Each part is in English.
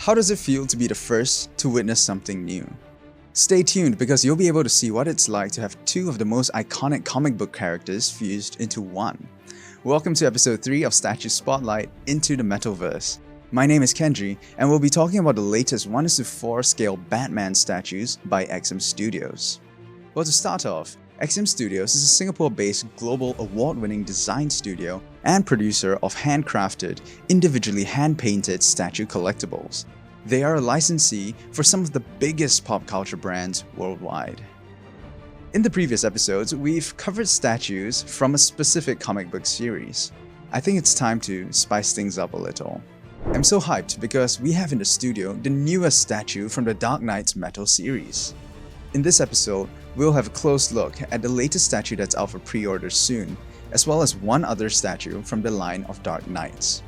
How does it feel to be the first to witness something new? Stay tuned because you'll be able to see what it's like to have two of the most iconic comic book characters fused into one. Welcome to episode 3 of Statue Spotlight Into the Metalverse. My name is Kenji, and we'll be talking about the latest 1:4 scale Batman statues by XM Studios. Well, to start off, XM Studios is a Singapore-based global award-winning design studio and producer of handcrafted, individually hand-painted statue collectibles. They are a licensee for some of the biggest pop culture brands worldwide. In the previous episodes, we've covered statues from a specific comic book series. I think it's time to spice things up a little. I'm so hyped because we have in the studio the newest statue from the Dark Knight's Metal series. In this episode, we'll have a close look at the latest statue that's out for pre-order soon, as well as one other statue from the line of Dark Knights.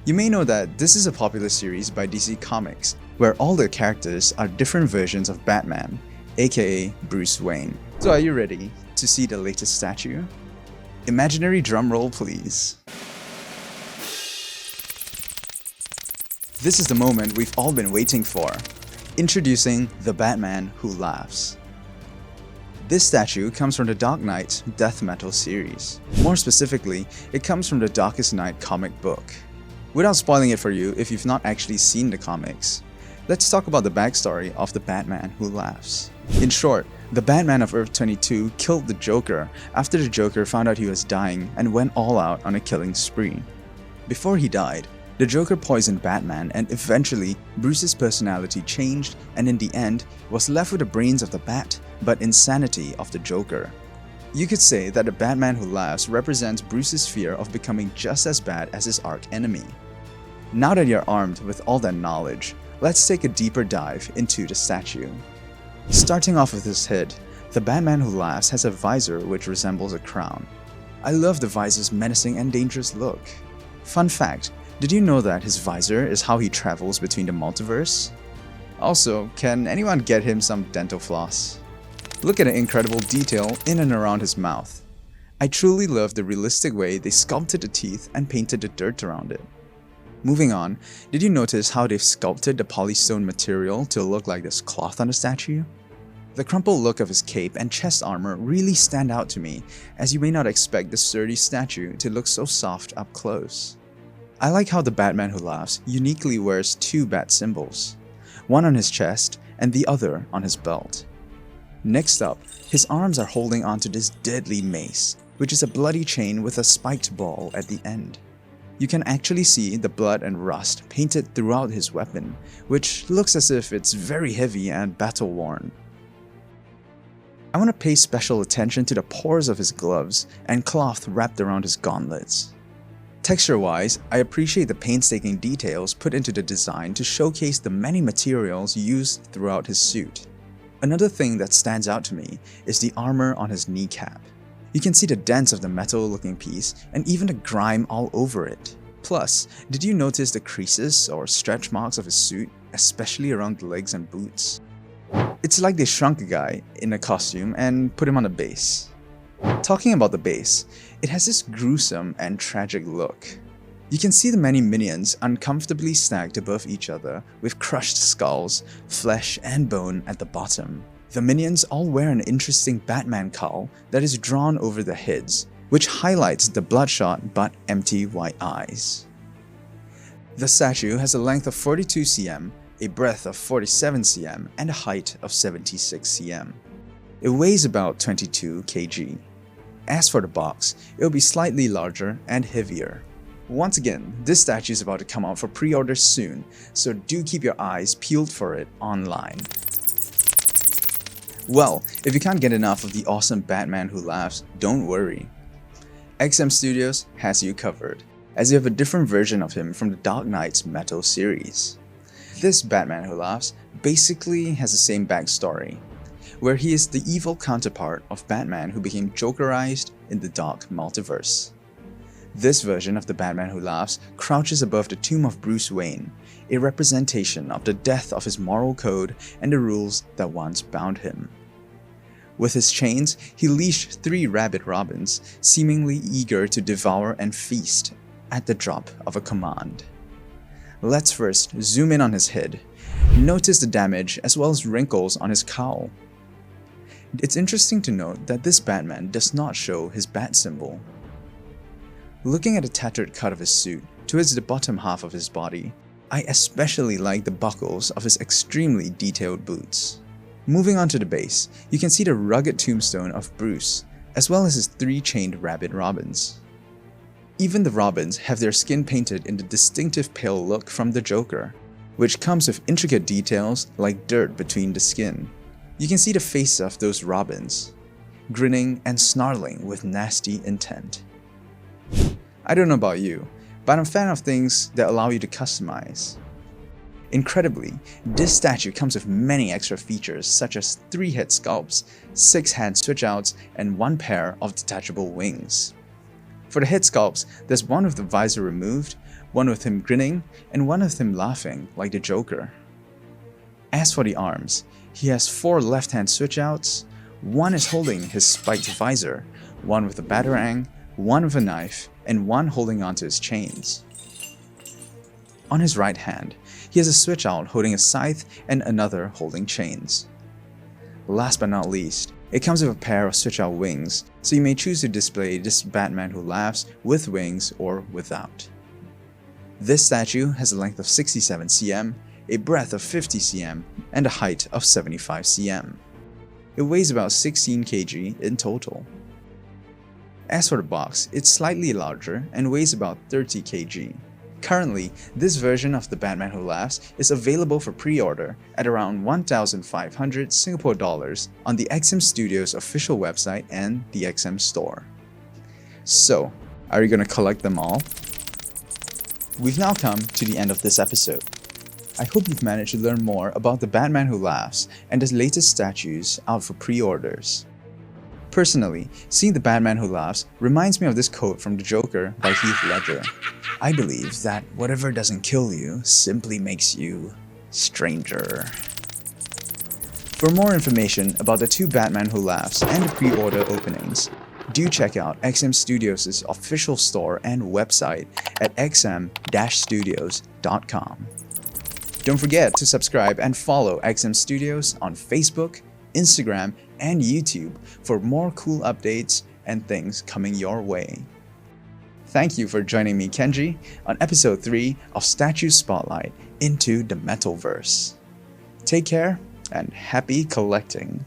You may know that this is a popular series by DC Comics, where all the characters are different versions of Batman, aka Bruce Wayne. So are you ready to see the latest statue? Imaginary drum roll please. This is the moment we've all been waiting for. Introducing the Batman Who Laughs. This statue comes from the Dark Knight Death Metal series. More specifically, it comes from the Darkest Knight comic book. Without spoiling it for you if you've not actually seen the comics, let's talk about the backstory of the Batman Who Laughs. In short, the Batman of Earth 22 killed the Joker after the Joker found out he was dying and went all out on a killing spree. Before he died, the Joker poisoned Batman and eventually Bruce's personality changed and in the end was left with the brains of the Bat but insanity of the Joker. You could say that the Batman Who Laughs represents Bruce's fear of becoming just as bad as his arch-enemy. Now that you're armed with all that knowledge, let's take a deeper dive into the statue. Starting off with his head, the Batman Who Laughs has a visor which resembles a crown. I love the visor's menacing and dangerous look. Fun fact, did you know that his visor is how he travels between the multiverse? Also, can anyone get him some dental floss? Look at the incredible detail in and around his mouth. I truly love the realistic way they sculpted the teeth and painted the dirt around it. Moving on, did you notice how they've sculpted the polystone material to look like this cloth on the statue? The crumpled look of his cape and chest armor really stand out to me, as you may not expect the sturdy statue to look so soft up close. I like how the Batman Who Laughs uniquely wears two bat symbols, one on his chest and the other on his belt. Next up, his arms are holding onto this deadly mace, which is a bloody chain with a spiked ball at the end. You can actually see the blood and rust painted throughout his weapon, which looks as if it's very heavy and battle-worn. I want to pay special attention to the pores of his gloves and cloth wrapped around his gauntlets. Texture-wise, I appreciate the painstaking details put into the design to showcase the many materials used throughout his suit. Another thing that stands out to me is the armor on his kneecap. You can see the dents of the metal-looking piece and even the grime all over it. Plus, did you notice the creases or stretch marks of his suit, especially around the legs and boots? It's like they shrunk a guy in a costume and put him on a base. Talking about the base, it has this gruesome and tragic look. You can see the many minions uncomfortably stacked above each other with crushed skulls, flesh and bone at the bottom. The minions all wear an interesting Batman cowl that is drawn over their heads, which highlights the bloodshot but empty white eyes. The statue has a length of 42 cm, a breadth of 47 cm, and a height of 76 cm. It weighs about 22 kg. As for the box, it will be slightly larger and heavier. Once again, this statue is about to come out for pre-order soon, so do keep your eyes peeled for it online. Well, if you can't get enough of the awesome Batman Who Laughs, don't worry. XM Studios has you covered, as you have a different version of him from the Dark Knight's Metal series. This Batman Who Laughs basically has the same backstory, where he is the evil counterpart of Batman who became Jokerized in the Dark Multiverse. This version of the Batman Who Laughs crouches above the tomb of Bruce Wayne, a representation of the death of his moral code and the rules that once bound him. With his chains, he leashed 3 rabid robins, seemingly eager to devour and feast at the drop of a command. Let's first zoom in on his head. Notice the damage as well as wrinkles on his cowl. It's interesting to note that this Batman does not show his bat symbol. Looking at a tattered cut of his suit towards the bottom half of his body, I especially like the buckles of his extremely detailed boots. Moving on to the base, you can see the rugged tombstone of Bruce, as well as his 3 chained rabbit robins. Even the robins have their skin painted in the distinctive pale look from the Joker, which comes with intricate details like dirt between the skin. You can see the face of those robins, grinning and snarling with nasty intent. I don't know about you, but I'm a fan of things that allow you to customize. Incredibly, this statue comes with many extra features such as 3 head sculpts, 6 hand switch-outs, and 1 pair of detachable wings. For the head sculpts, there's one with the visor removed, one with him grinning, and one with him laughing like the Joker. As for the arms, he has 4 left-hand switch-outs, 1 is holding his spiked visor, 1 with a batarang, 1 with a knife, and 1 holding onto his chains. On his right hand, he has a switch-out holding a scythe and another holding chains. Last but not least, it comes with a pair of switch-out wings, so you may choose to display this Batman who laughs with wings or without. This statue has a length of 67 cm, a breadth of 50 cm, and a height of 75 cm. It weighs about 16 kg in total. As for the box, it's slightly larger and weighs about 30 kg. Currently, this version of the Batman Who Laughs is available for pre-order at around 1,500 Singapore dollars on the XM Studios official website and the XM store. So, are you gonna collect them all? We've now come to the end of this episode. I hope you've managed to learn more about the Batman Who Laughs and his latest statues out for pre-orders. Personally, seeing the Batman Who Laughs reminds me of this quote from The Joker by Heath Ledger. I believe that whatever doesn't kill you simply makes you stranger. For more information about the 2 Batman Who Laughs and the pre-order openings, do check out XM Studios' official store and website at xm-studios.com. Don't forget to subscribe and follow XM Studios on Facebook, Instagram, and YouTube for more cool updates and things coming your way. Thank you for joining me, Kenji, on episode 3 of Statue Spotlight into the Metalverse. Take care and happy collecting.